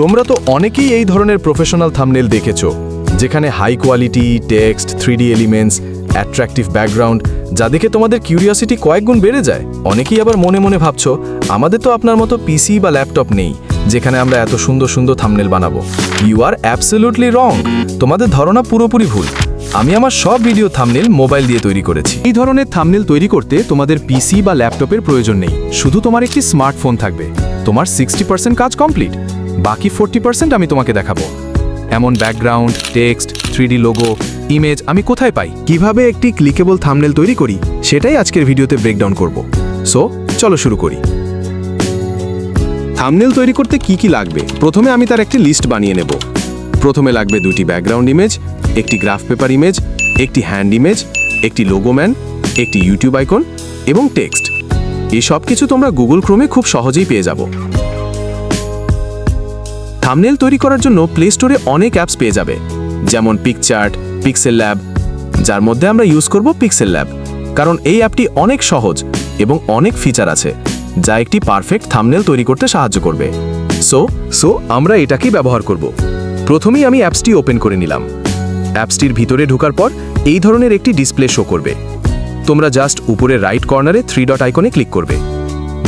তোমরা তো অনেকেই এই ধরনের প্রফেশনাল থাম্বনেল দেখেছো, যেখানে high quality text, 3D elements, attractive background, যা দেখে তোমাদের কিউরিওসিটি কয়েক গুণ বেড়ে যায়। অনেকেই আবার মনে মনে ভাবছো, আমাদের তো আপনার মতো পিসি বা ল্যাপটপ নেই যেখানে আমরা এত সুন্দর সুন্দর থাম্বনেল বানাবো। You are absolutely wrong. তোমাদের ধারণা পুরোপুরি ভুল। আমি আমার সব ভিডিও থাম্বনেল মোবাইল দিয়ে তৈরি করেছি। এই ধরনের থাম্বনেল তৈরি করতে তোমাদের পিসি বা ল্যাপটপের প্রয়োজন নেই, শুধু তোমার একটি স্মার্টফোন থাকবে। তোমার 60% কাজ কমপ্লিট, বাকি 40% আমি তোমাকে দেখাবো। এমন background, text, 3D logo, image আমি কোথায় পাই, কিভাবে একটি ক্লিকেবল থাম্বনেল তৈরি করি, সেটাই আজকের ভিডিওতে ব্রেকডাউন করব। সো চলো শুরু করি। থাম্বনেল তৈরি করতে কি কি লাগবে, প্রথমে আমি তার একটি লিস্ট বানিয়ে নেব। প্রথমে লাগবে দুটি ব্যাকগ্রাউন্ড ইমেজ, একটি গ্রাফ পেপার ইমেজ, একটি হ্যান্ড ইমেজ, একটি লোগো ম্যান, একটি ইউটিউব আইকন এবং টেক্সট। এই সব কিছু তোমরা গুগল ক্রোমে খুব সহজেই পেয়ে যাবো। থাম্বনেল তৈরি করার জন্য প্লে স্টোরে অনেক অ্যাপস পেয়ে যাবে, যেমন পিকচার্ট, পিক্সেল ল্যাব, যার মধ্যে আমরা ইউজ করব পিক্সেল ল্যাব, কারণ এই অ্যাপটি অনেক সহজ এবং অনেক ফিচার আছে যা একটি পারফেক্ট থাম্বনেল তৈরি করতে সাহায্য করবে। সো আমরা এটাকেই ব্যবহার করব। প্রথমেই আমি অ্যাপসটি ওপেন করে নিলাম। অ্যাপসটির ভিতরে ঢোকার পর এই ধরনের একটি ডিসপ্লে শো করবে। তোমরা জাস্ট উপরে রাইট কর্নারে 3 ডট আইকনে ক্লিক করবে।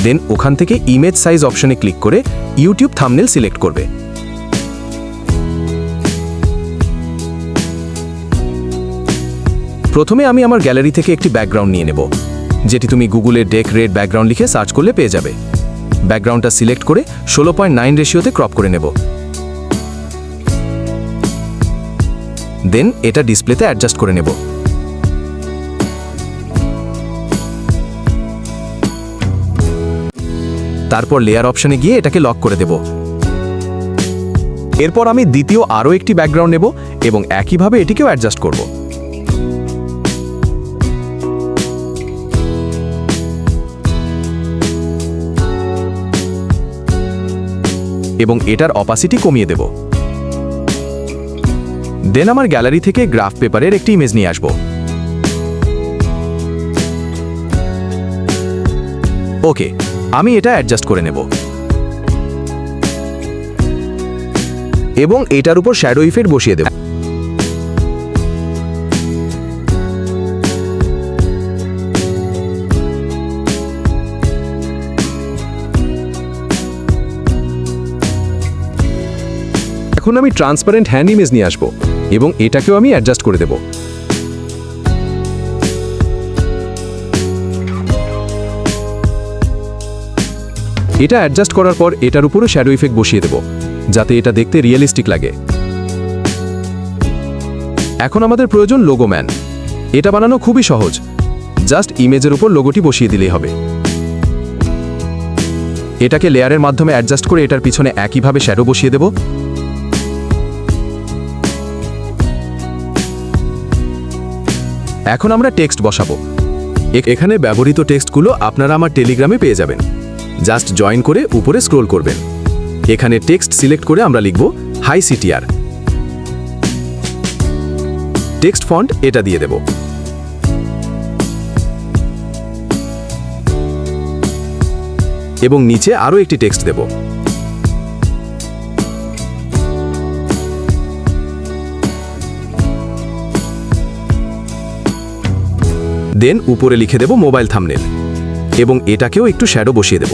দেন ওখান থেকে ইমেজ সাইজ অপশনে ক্লিক করে ইউটিউব থাম্বনেল সিলেক্ট করবে। প্রথমে আমি আমার গ্যালারি থেকে একটি ব্যাকগ্রাউন্ড নিয়ে নেব, যেটি তুমি গুগলে ডেক রেড ব্যাকগ্রাউন্ড লিখে সার্চ করলে পেয়ে যাবে। ব্যাকগ্রাউন্ডটা সিলেক্ট করে 16:9 রেশিওতে ক্রপ করে নেব। দেন এটা ডিসপ্লেতে অ্যাডজাস্ট করে নেব। তারপর লেয়ার অপশনে গিয়ে এটাকে লক করে দেব। এরপর আমি দ্বিতীয় আরও একটি ব্যাকগ্রাউন্ড নেব এবং একইভাবে এটিকেও অ্যাডজাস্ট করব। এবং এটার অপাসিটি কমিয়ে দেব। দেন আমার গ্যালারি থেকে গ্রাফ পেপারের একটি ইমেজ নিয়ে আসব। ওকে, আমি এটা অ্যাডজাস্ট করে নেব এবং এটার উপর শ্যাডো ইফেক্ট বসিয়ে দেব। এখন আমি ট্রান্সপারেন্ট হ্যান্ড ইমেজ নিয়ে আসব এবং এটাকেও আমি অ্যাডজাস্ট করে দেব। এটা অ্যাডজাস্ট করার পর এটার উপরও শ্যাডো ইফেক্ট বসিয়ে দেব, যাতে এটা দেখতে রিয়েলিস্টিক লাগে। এখন আমাদের প্রয়োজন লোগো ম্যান। এটা বানানো খুবই সহজ, জাস্ট ইমেজের উপর লোগোটি বসিয়ে দিলেই হবে। এটাকে লেয়ারের মাধ্যমে অ্যাডজাস্ট করে এটার পিছনে একইভাবে শ্যাডো বসিয়ে দেব। এখন আমরা টেক্সট বসাবো। এখানে ব্যবহৃত টেক্সটগুলো আপনারা আমার টেলিগ্রামে পেয়ে যাবেন। জাস্ট জয়েন করে উপরে স্ক্রোল করবেন। এখানে টেক্সট সিলেক্ট করে আমরা লিখব হাই সিটিআর। টেক্সট ফন্ট এটা দিয়ে দেব। এবং নিচে আরও একটি টেক্সট দেব। দেন উপরে লিখে দেব মোবাইল থাম্বনেল এবং এটাকেও একটু শ্যাডো বসিয়ে দেব।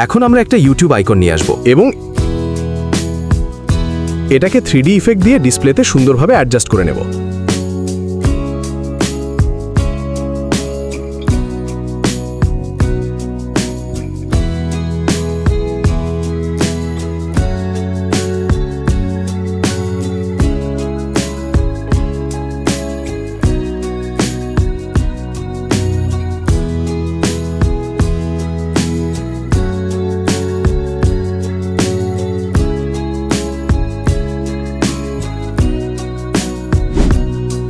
এখন আমরা একটা ইউটিউব আইকন নিয়ে আসব এবং এটাকে 3D ইফেক্ট দিয়ে ডিসপ্লেতে সুন্দরভাবে অ্যাডজাস্ট করে নেব।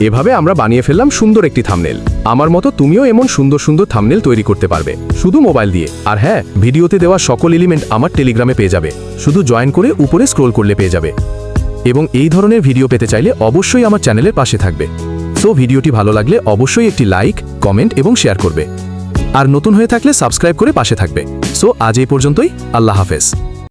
এভাবে আমরা বানিয়ে ফেললাম সুন্দর একটি থাম্বনেল। আমার মতো তুমিও এমন সুন্দর সুন্দর থাম্বনেল তৈরি করতে পারবে, শুধু মোবাইল দিয়ে। আর হ্যাঁ, ভিডিওতে দেওয়া সকল এলিমেন্ট আমার টেলিগ্রামে পেয়ে যাবে, শুধু জয়েন করে উপরে স্ক্রোল করলে পেয়ে যাবে। এবং এই ধরনের ভিডিও পেতে চাইলে অবশ্যই আমার চ্যানেলের পাশে থাকবে। সো ভিডিওটি ভালো লাগলে অবশ্যই একটি লাইক, কমেন্ট এবং শেয়ার করবে। আর নতুন হয়ে থাকলে সাবস্ক্রাইব করে পাশে থাকবে। সো আজ এই পর্যন্তই, আল্লাহ হাফেজ।